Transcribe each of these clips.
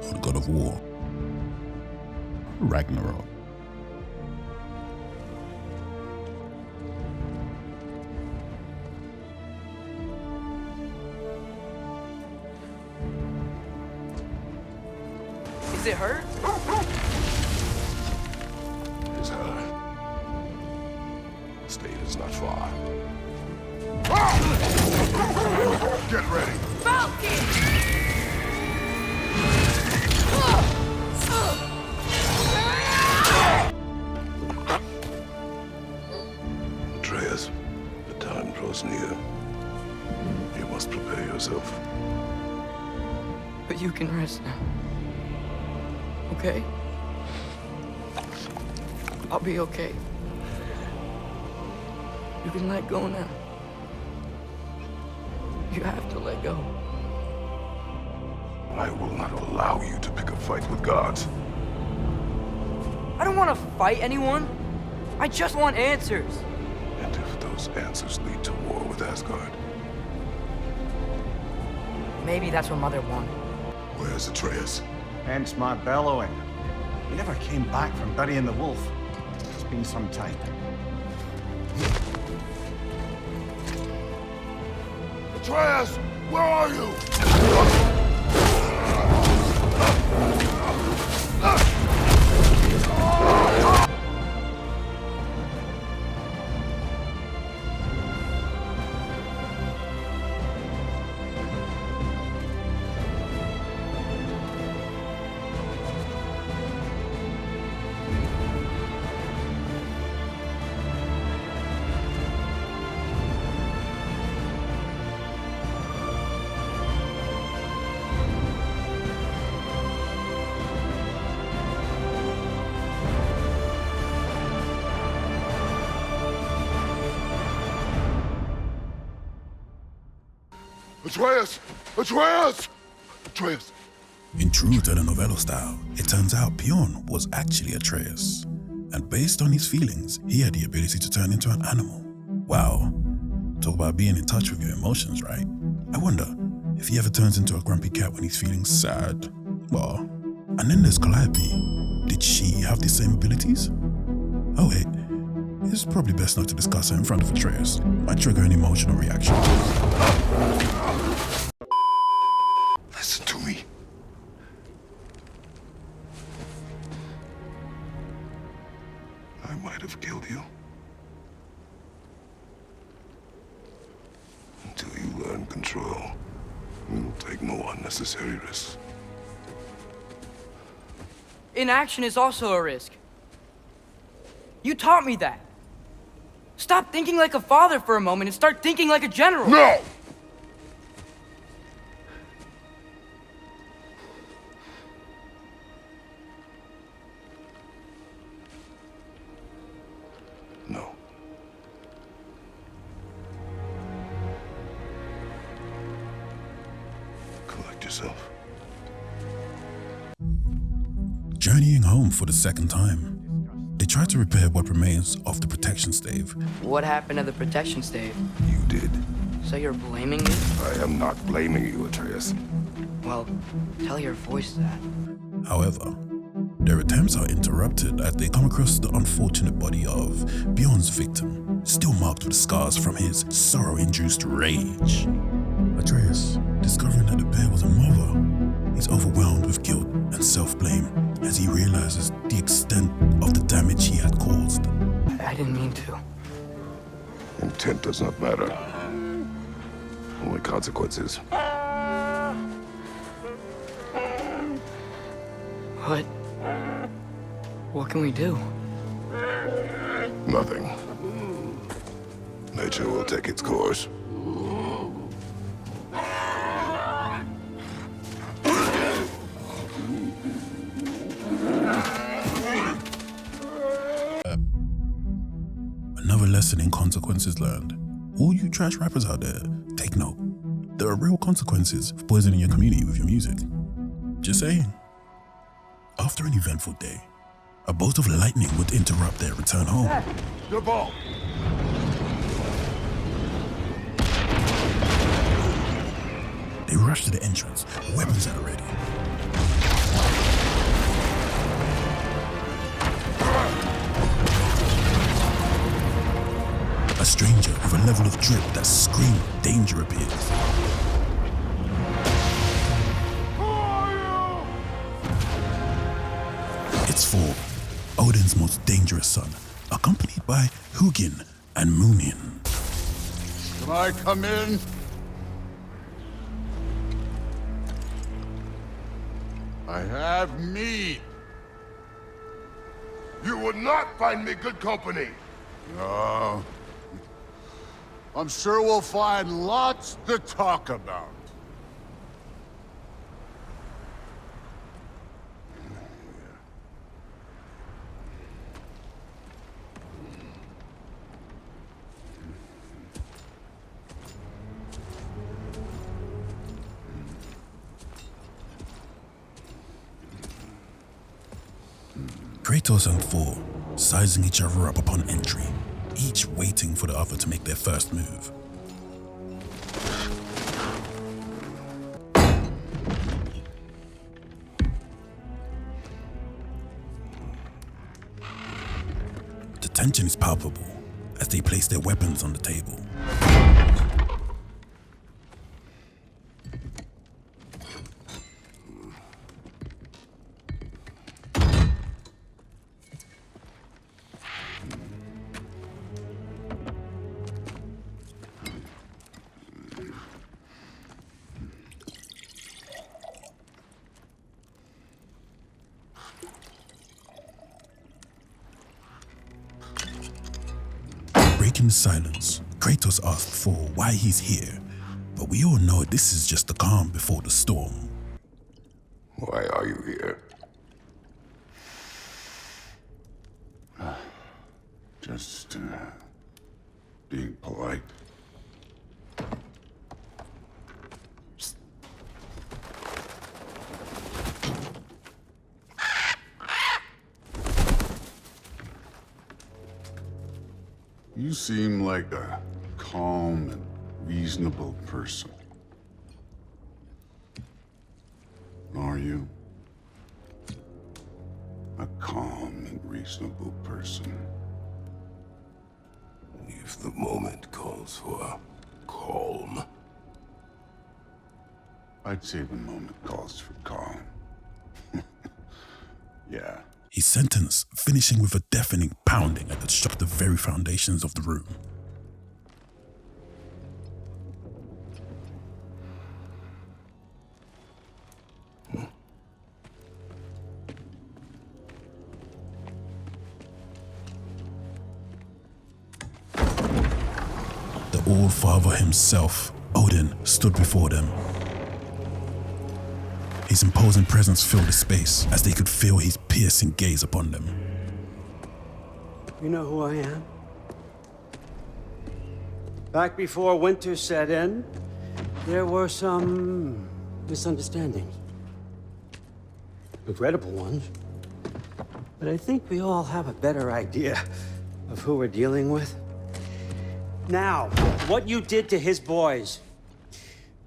or the god of war? Ragnarok. Is it her? It is her. The state is not far. Get ready. Atreus, the time draws near. You must prepare yourself. But you can rest now. Okay? I'll be okay. You can let go now. You have to let go. I will not allow you to pick a fight with gods. I don't want to fight anyone. I just want answers. And if those answers lead to war with Asgard, Maybe that's what Mother wanted. where's Atreus? Hence my bellowing. He never came back from burying the wolf. It's been some time. Atreus, where are you? Atreus! Atreus! Atreus! In true telenovela style, it turns out Bjorn was actually Atreus. And based on his feelings, he had the ability to turn into an animal. Wow. Talk about being in touch with your emotions, right? I wonder if he ever turns into a grumpy cat when he's feeling sad. Well, and then there's Calliope. Did she have the same abilities? Oh wait, it's probably best not to discuss her in front of Atreus. Might trigger an emotional reaction. Listen to me. I might have killed you. Until you learn control, you'll take no unnecessary risks. Inaction is also a risk. You taught me that. Stop thinking like a father for a moment and start thinking like a general. No! No. Collect yourself. Journeying home for the second time, they try to repair what remains of the protection stave. What happened to the protection stave? You did. So you're blaming me? I am not blaming you, Atreus. Well, tell your voice that. However, their attempts are interrupted as they come across the unfortunate body of Bjorn's victim, still marked with scars from his sorrow-induced rage. Atreus, discovering that the bear was a mother, is overwhelmed with guilt and self-blame as he realizes the extent of the damage he had caused. I didn't mean to. Intent does not matter. Only consequences. What can we do? Nothing. Nature will take its course. Another lesson in consequences learned. All you trash rappers out there, take note. There are real consequences for poisoning your community with your music. Just saying. After an eventful day, a bolt of lightning would interrupt their return home. Your ball! They rush to the entrance, weapons at the ready. stranger with a level of drip that screamed danger appears. It's Thor, Odin's most dangerous son, accompanied by Hugin and Munin. Can I come in? I have meat. You would not find me good company. No. I'm sure we'll find lots to talk about. Kratos and Thor sizing each other up upon entry, each waiting for the other to make their first move. The tension is palpable as they place their weapons on the table. Breaking the silence, Kratos asked Thor why he's here, but we all know this is just the calm before the storm. Why are you here? Just, being polite. You seem like a calm and reasonable person. Are you? A calm and reasonable person. If the moment calls for calm. I'd say the moment calls for calm. Yeah. His sentence finishing with a deafening pounding that shook the very foundations of the room. The All-Father himself, Odin, stood before them. His imposing presence filled the space as they could feel his piercing gaze upon them. You know who I am? Back before winter set in, there were some misunderstandings. Regrettable ones. But I think we all have a better idea of who we're dealing with. Now, what you did to his boys.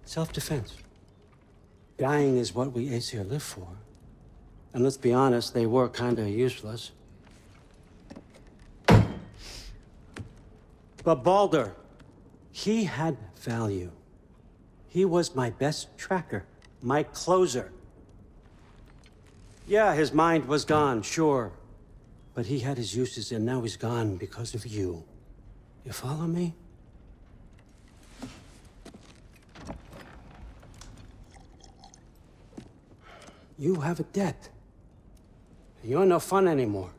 Self-defense. Dying is what we Aesir live for. And let's be honest, they were kinda useless. But Baldur, he had value. He was my best tracker, my closer. Yeah, his mind was gone, sure. But he had his uses and now he's gone because of you. You follow me? You have a debt. You're no fun anymore.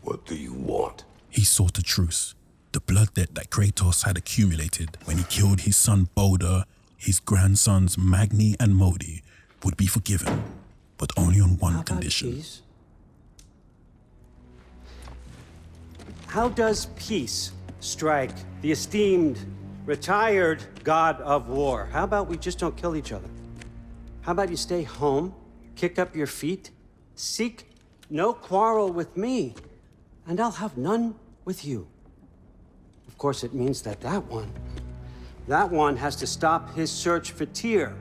What do you want? He sought a truce. The blood debt that Kratos had accumulated when he killed his son Baldur, his grandsons Magni and Modi, would be forgiven, but only on one condition. Peace? How does peace strike the esteemed, retired god of war? How about we just don't kill each other? How about you stay home, kick up your feet, seek no quarrel with me, and I'll have none with you. Of course, it means that that one has to stop his search for Tyr.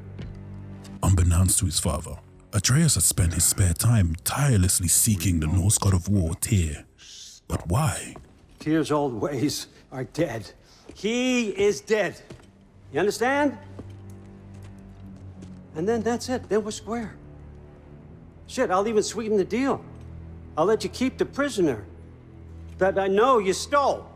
Unbeknownst to his father, Atreus had spent his spare time tirelessly seeking the Norse god of war, Tyr. But why? Tyr's old ways are dead. He is dead. You understand? And then that's it. Then we're square. Shit, I'll even sweeten the deal. I'll let you keep the prisoner that I know you stole.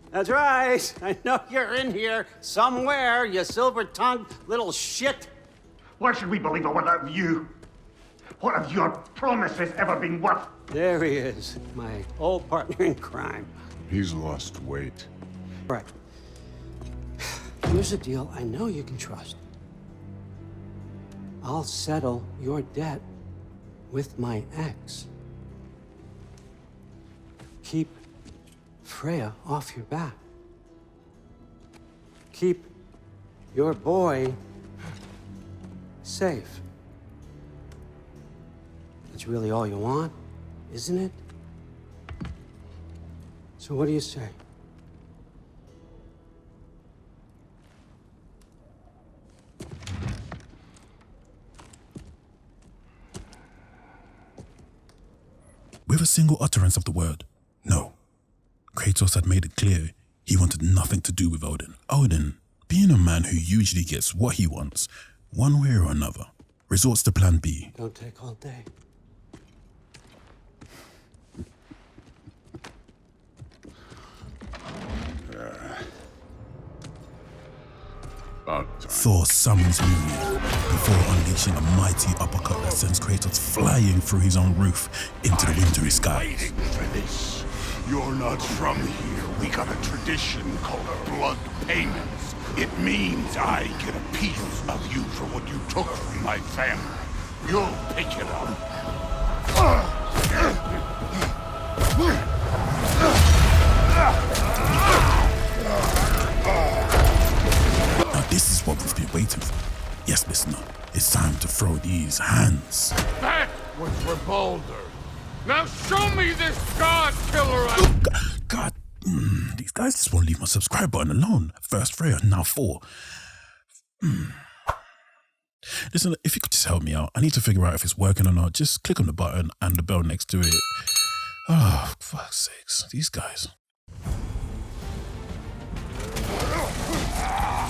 That's right. I know you're in here somewhere, you silver-tongued little shit. Why should we believe a word of you? What have your promises ever been worth? There he is, my old partner in crime. He's lost weight. Right. Here's a deal I know you can trust. I'll settle your debt with my ex. Keep Freya off your back. Keep your boy safe. That's really all you want, isn't it? So what do you say? With a single utterance of the word, no, Kratos had made it clear he wanted nothing to do with Odin. Odin, being a man who usually gets what he wants, one way or another, resorts to plan B. Don't take all day. Thor summons Mjolnir before unleashing a mighty uppercut that sends Kratos flying through his own roof into the wintry skies. Waiting for this. You're not from here. We got a tradition called blood payments. It means I get a piece of you for what you took from my family. You'll pick it up. Now this is what we've been waiting for. Yes, listener, it's time to throw these hands. That was for Baldur. Now show me this god killer. God, these guys just won't leave my subscribe button alone. First Freya, now Thor. Listen, if you could just help me out, I need to figure out if it's working or not. Just click on the button and the bell next to it. Oh, for fuck's sakes, these guys.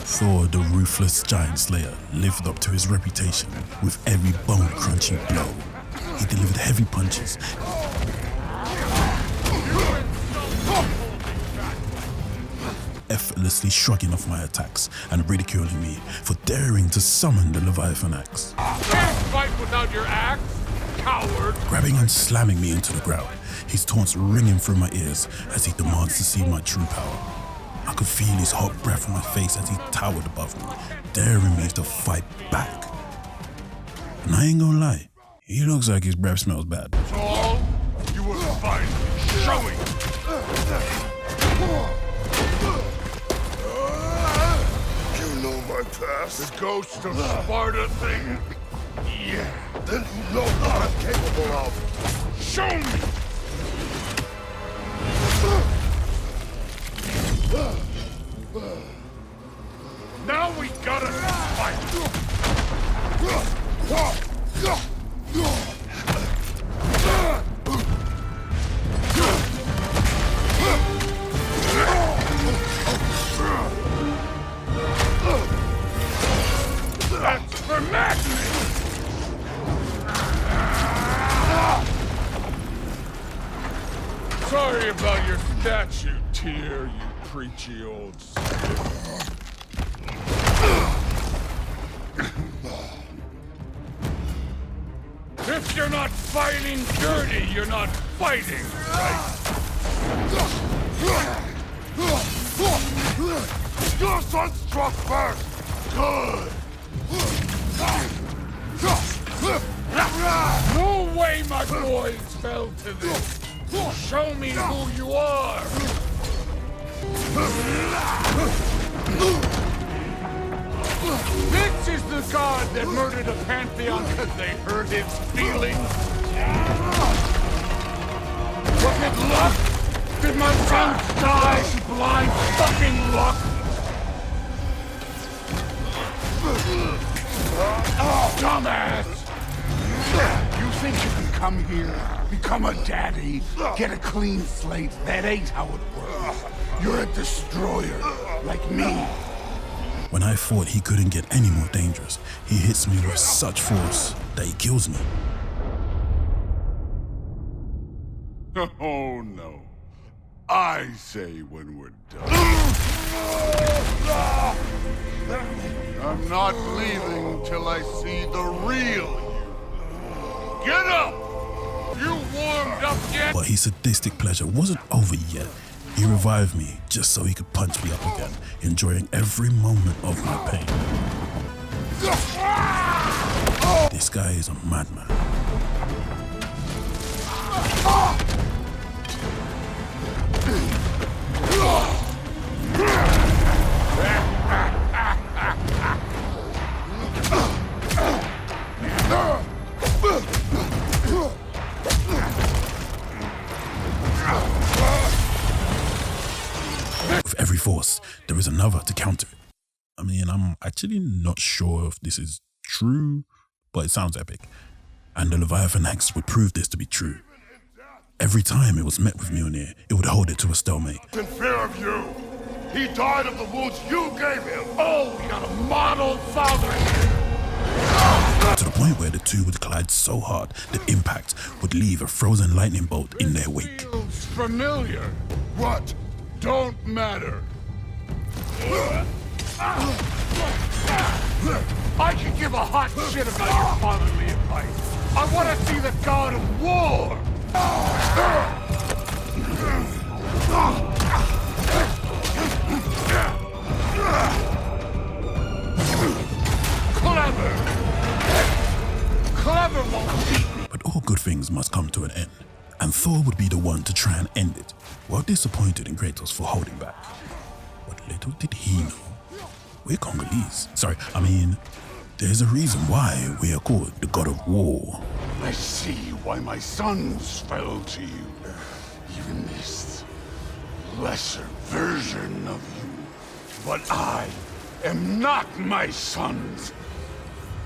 Thor, the ruthless giant slayer, lived up to his reputation with every bone-crunching blow. He delivered heavy punches, effortlessly shrugging off my attacks and ridiculing me for daring to summon the Leviathan axe. Can't fight without your axe, coward. Grabbing and slamming me into the ground, his taunts ringing through my ears as he demands to see my true power. I could feel his hot breath on my face as he towered above me, daring me to fight back. And I ain't gonna lie, he looks like his breath smells bad. All you will find showing. You know my past. The ghost of Sparta thing. Yeah. Then you know what I'm capable of. Show me. Now we gotta fight. That's for madness. Sorry about your statue, Tyr, you preachy old stiff. If you're not fighting dirty, you're not fighting, right? Your son struck first. Good. No way my boys fell to this. Show me who you are. This is the god that murdered a pantheon because they hurt his feelings. Was it luck? Did my son die blind fucking luck? Dumbass! You think you can come here, become a daddy, get a clean slate? That ain't how it works. You're a destroyer, like me. When I thought he couldn't get any more dangerous, he hits me with such force that he kills me. Oh no. I say when we're done. I'm not leaving till I see the real you. Get up! You warmed up yet? But his sadistic pleasure wasn't over yet. He revived me just so he could punch me up again, enjoying every moment of my pain. This guy is a madman. With every force, there is another to counter it. I mean, I'm actually not sure if this is true, but it sounds epic. And the Leviathan axe would prove this to be true. Every time it was met with Mjolnir, it would hold it to a stalemate. In fear of you. He died of the wounds you gave him. Oh, we got a model father here. To the point where the two would collide so hard that impact would leave a frozen lightning bolt in their wake. Feels familiar. What? Don't matter. I can give a hot shit about your fatherly advice. I want to see the god of war. Clever won't beat me. But all good things must come to an end, and Thor would be the one to try and end it, while disappointed in Kratos for holding back. What little did he know, we're Congolese. There's a reason why we are called the god of war. I see why my sons fell to you. Even this lesser version of you. But I am not my sons.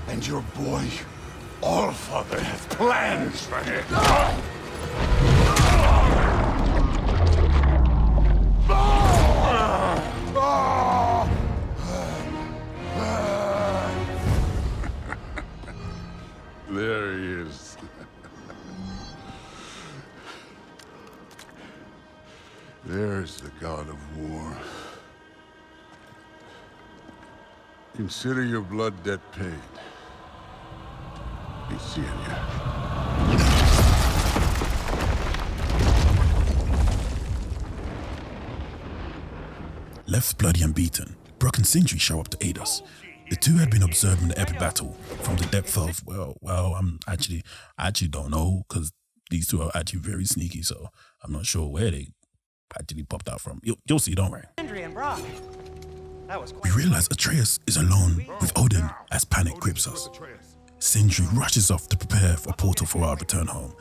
And your boy, Allfather, has plans for him. There he is. There's the god of war. Consider your blood debt paid. Be seeing you. Left bloody and beaten, Brock and Sindri show up to aid us. The two had been observing the epic battle from the depth of, I actually don't know, because these two are actually very sneaky, so I'm not sure where they actually popped out from. You'll see, don't worry. Sindri and Brock. We realize Atreus is alone with Odin as panic grips us. Sindri rushes off to prepare for a portal for our return home.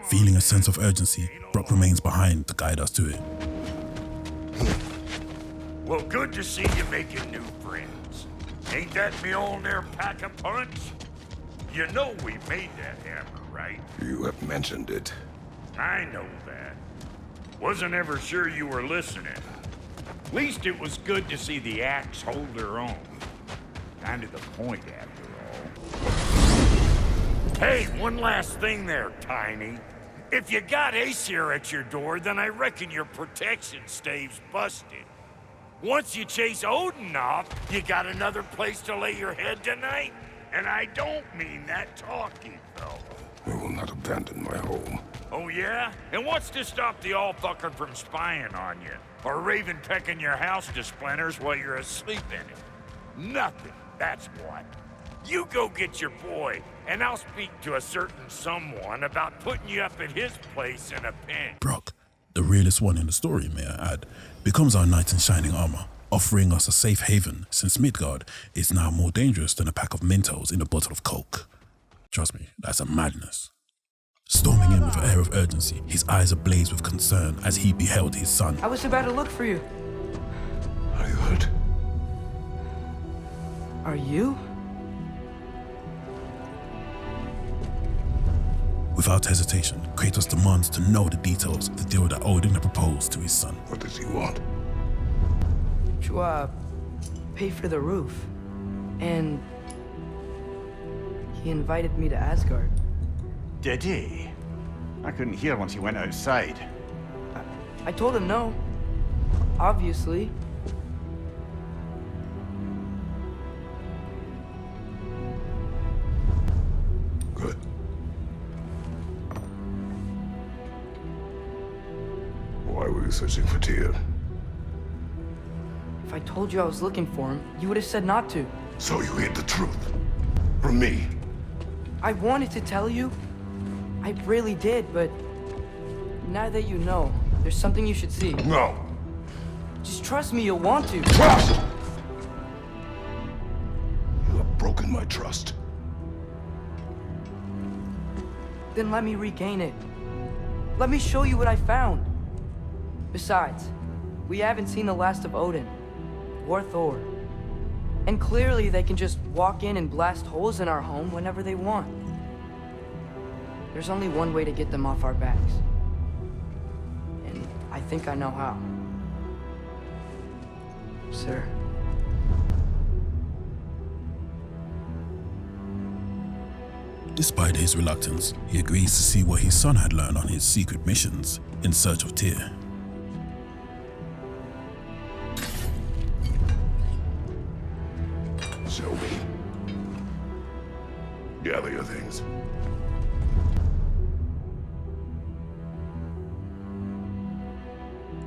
Feeling a sense of urgency, Brock remains behind to guide us to it. Well, good to see you making new friends. Ain't that Mjolnir pack a punch? You know we made that hammer, right? You have mentioned it. I know that. Wasn't ever sure you were listening. At least it was good to see the axe hold her own. Kind of the point, after all. Hey, one last thing there, Tiny. If you got Aesir at your door, then I reckon your protection stave's busted. Once you chase Odin off, you got another place to lay your head tonight? And I don't mean that talking, though. I will not abandon my home. Oh, yeah? And what's to stop the all-fucker from spying on you? Or Raven pecking your house to splinters while you're asleep in it? Nothing, that's what. You go get your boy, and I'll speak to a certain someone about putting you up at his place in a pinch. Brock, the realest one in the story, may I add, becomes our knight in shining armor, offering us a safe haven since Midgard is now more dangerous than a pack of Mentos in a bottle of Coke. Trust me, that's a madness. Storming in with an air of urgency, his eyes ablaze with concern as he beheld his son. I was about to look for you. Are you hurt? Are you? Without hesitation, Kratos demands to know the details of the deal that Odin had proposed to his son. What does he want? To, pay for the roof. And he invited me to Asgard. Did he? I couldn't hear once he went outside. I told him no. Obviously. Good. Why were you searching for Tyr? If I told you I was looking for him, you would have said not to. So you hid the truth from me. I wanted to tell you. I really did, but now that you know, there's something you should see. No. Just trust me, you'll want to. Trust! You have broken my trust. Then let me regain it. Let me show you what I found. Besides, we haven't seen the last of Odin or Thor. And clearly they can just walk in and blast holes in our home whenever they want. There's only one way to get them off our backs. And I think I know how. Sir. Despite his reluctance, he agrees to see what his son had learned on his secret missions in search of Tyr. Show me. Gather your things.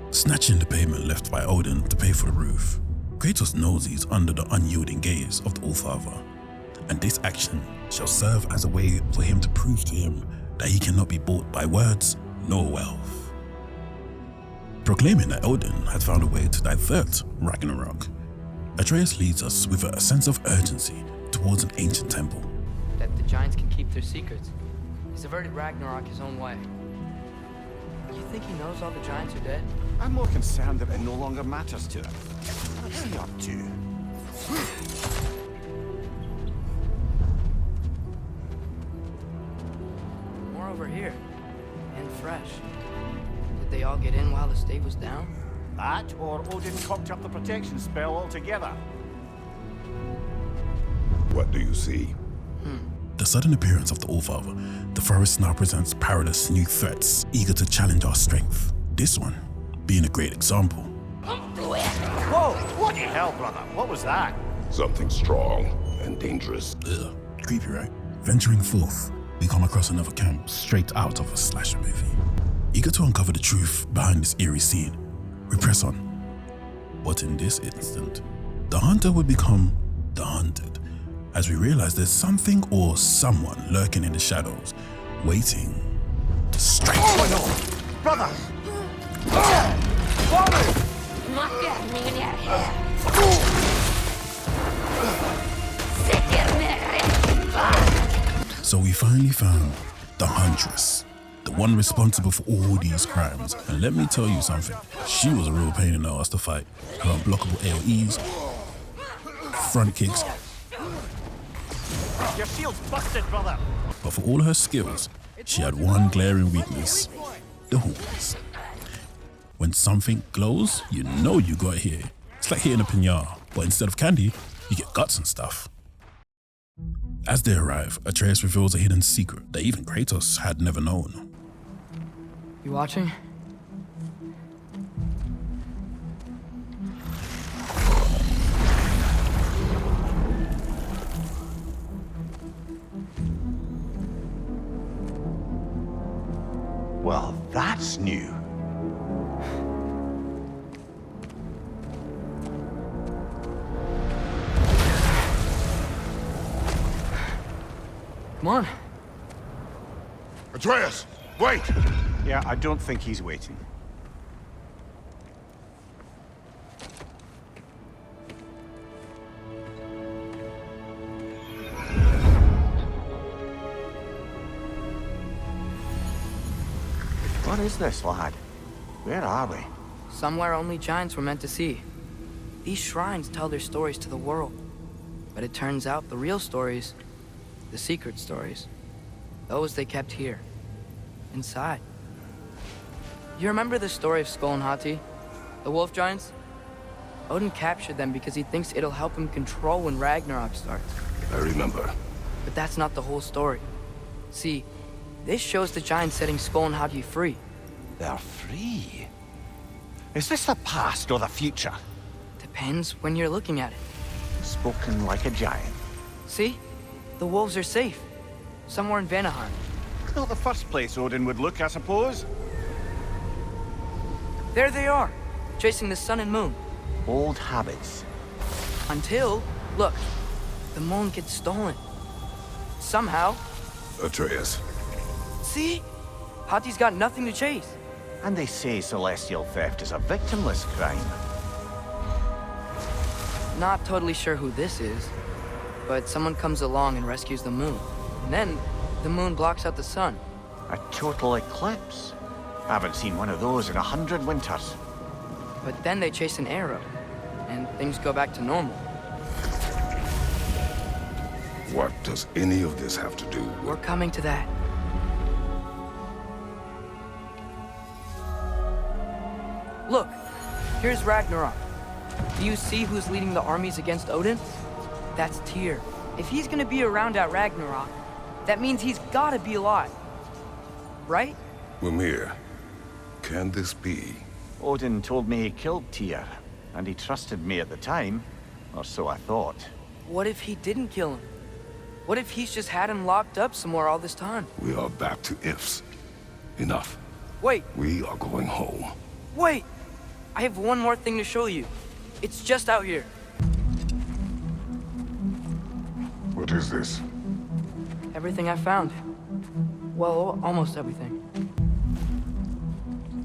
Snatching the payment left by Odin to pay for the roof, Kratos knows he's under the unyielding gaze of the Allfather, and this action shall serve as a way for him to prove to him that he cannot be bought by words nor wealth. Proclaiming that Odin had found a way to divert Ragnarok, Atreus leads us with a sense of urgency towards an ancient temple. That the giants can keep their secrets. He's averted Ragnarok his own way. You think he knows all the giants are dead? I'm more concerned that it no longer matters to him. What's he up to? More over here. And fresh. Did they all get in while the stave was down? That, or Odin cocked up the protection spell altogether. What do you see? The sudden appearance of the Allfather, the forest now presents perilous new threats, eager to challenge our strength. This one being a great example. Whoa! Bloody hell, brother! What was that? Something strong and dangerous. Ugh, creepy, right? Venturing forth, we come across another camp straight out of a slasher movie. Eager to uncover the truth behind this eerie scene, we press on. But in this instant, the hunter would become the hunted, as we realize there's something or someone lurking in the shadows, waiting to strike. Oh no! Brother! So we finally found the Huntress, the one responsible for all these crimes. And let me tell you something, she was a real pain in the ass to fight. Her unblockable AoEs, front kicks. Your shield's busted, brother! But for all her skills, she had one glaring weakness, the horns. When something glows, you know you got it here. It's like hitting a pinata, but instead of candy, you get guts and stuff. As they arrive, Atreus reveals a hidden secret that even Kratos had never known. You watching? Well, that's new. Come on. Atreus, wait! Yeah, I don't think he's waiting. What is this, lad? Where are we? Somewhere only giants were meant to see. These shrines tell their stories to the world. But it turns out the real stories, the secret stories, those they kept here, inside. You remember the story of Skull and Hati? The wolf giants? Odin captured them because he thinks it'll help him control when Ragnarok starts. I remember. But that's not the whole story. See, this shows the giants setting Skull and Hati free. They're free? Is this the past or the future? Depends when you're looking at it. Spoken like a giant. See? The wolves are safe. Somewhere in Vanaheim. Not the first place Odin would look, I suppose. There they are, chasing the sun and moon. Old habits. Until, look, the moon gets stolen. Somehow. Atreus. See? Hati's got nothing to chase. And they say celestial theft is a victimless crime. Not totally sure who this is, but someone comes along and rescues the moon. And then, the moon blocks out the sun. A total eclipse. Haven't seen one of those in 100 winters. But then they chase an arrow, and things go back to normal. What does any of this have to do with... We're coming to that. Look, here's Ragnarok. Do you see who's leading the armies against Odin? That's Tyr. If he's gonna be around at Ragnarok, that means he's gotta be alive. Right? Mimir, can this be? Odin told me he killed Tyr, and he trusted me at the time, or so I thought. What if he didn't kill him? What if he's just had him locked up somewhere all this time? We are back to ifs. Enough. Wait, We are going home. wait! I have one more thing to show you. It's just out here. What is this? Everything I found. Well, almost everything.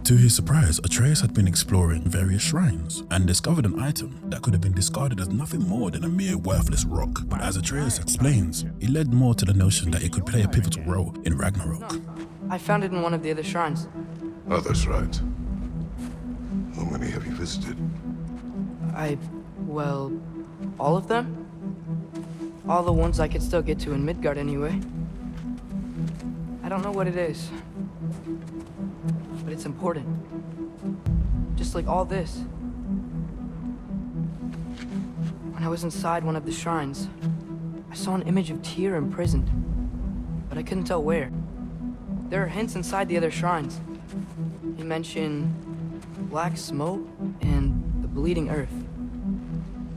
To his surprise, Atreus had been exploring various shrines and discovered an item that could have been discarded as nothing more than a mere worthless rock. But as Atreus explains, it led more to the notion that it could play a pivotal role in Ragnarok. I found it in one of the other shrines. Others, right? How many have you visited? Well, all of them? All the ones I could still get to in Midgard anyway. I don't know what it is, but it's important. Just like all this. When I was inside one of the shrines, I saw an image of Tyr imprisoned, but I couldn't tell where. There are hints inside the other shrines. He mentioned black smoke and the bleeding earth,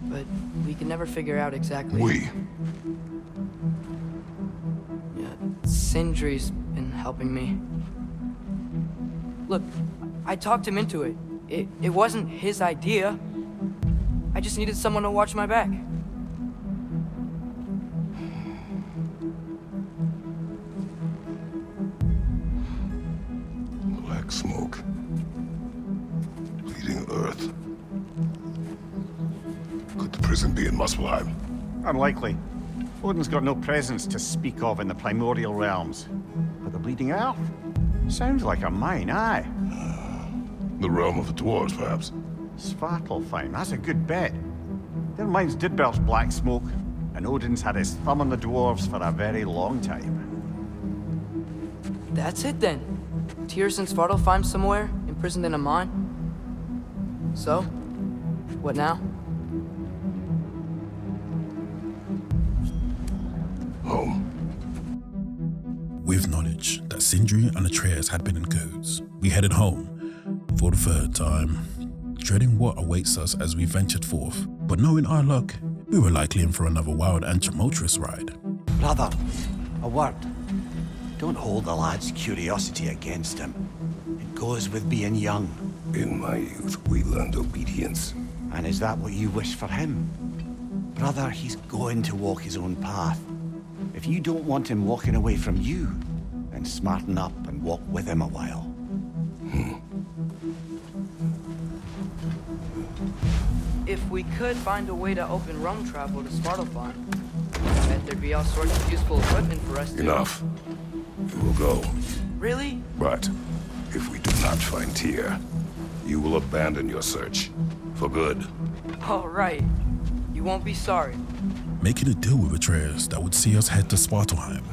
but we could never figure out exactly. Yeah, Sindri's been helping me. Look, I talked him into it. It wasn't his idea. I just needed someone to watch my back. Black smoke. Bleeding earth. Could the prison be in Muspelheim? Unlikely. Odin's got no presence to speak of in the primordial realms. But the bleeding earth? Sounds like a mine, aye. The realm of the dwarves, perhaps? Svartalfheim, that's a good bet. Their mines did belch black smoke, and Odin's had his thumb on the dwarves for a very long time. That's it then. Tyr's in Svartalfheim somewhere, imprisoned in a mine. So, what now? Home. With knowledge that Sindri and Atreus had been in cahoots, we headed home for the third time, dreading what awaits us as we ventured forth. But knowing our luck, we were likely in for another wild and tumultuous ride. Brother, a word. Don't hold the lad's curiosity against him. It goes with being young. In my youth, we learned obedience. And is that what you wish for him? Brother, he's going to walk his own path. If you don't want him walking away from you, then smarten up and walk with him a while. If we could find a way to open rum travel to Svartalfheim, I bet there'd be all sorts of useful equipment for us to... Enough. We will go. Really? But if we do not find Tyr, you will abandon your search. For good. All right. You won't be sorry. Making a deal with Atreus that would see us head to Svartalfheim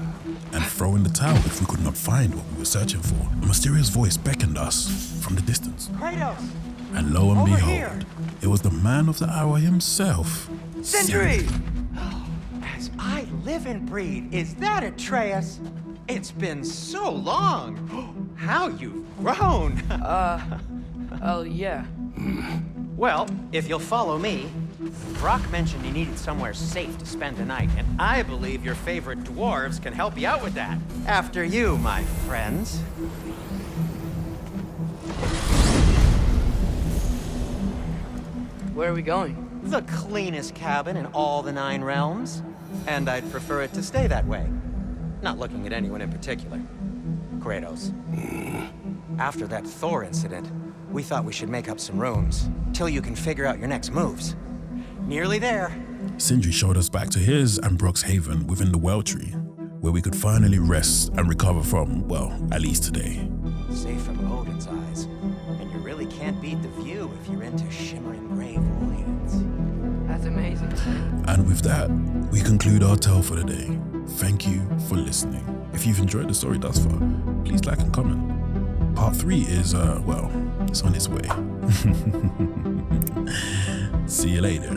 and throw in the towel if we could not find what we were searching for. A mysterious voice beckoned us from the distance. Kratos! And lo and Over behold, here. it was the man of the hour himself. Sindri! As I live and breathe, is that Atreus? It's been so long. How you've grown. Oh, yeah. Well, if you'll follow me, Brock mentioned you needed somewhere safe to spend the night, and I believe your favorite dwarves can help you out with that. After you, my friends. Where are we going? The cleanest cabin in all the 9 realms. And I'd prefer it to stay that way. Not looking at anyone in particular. Kratos. After that Thor incident, we thought we should make up some rooms, till you can figure out your next moves. Nearly there. Sindri showed us back to his and Brock's haven within the Well Tree, where we could finally rest and recover from, well, at least today. Safe from Odin's eyes. And you really can't beat the view if you're into shimmering gray voids. That's amazing. And with that, we conclude our tale for the day. Thank you for listening. If you've enjoyed the story thus far, please like and comment. Part 3 is, well, it's on its way. See you later.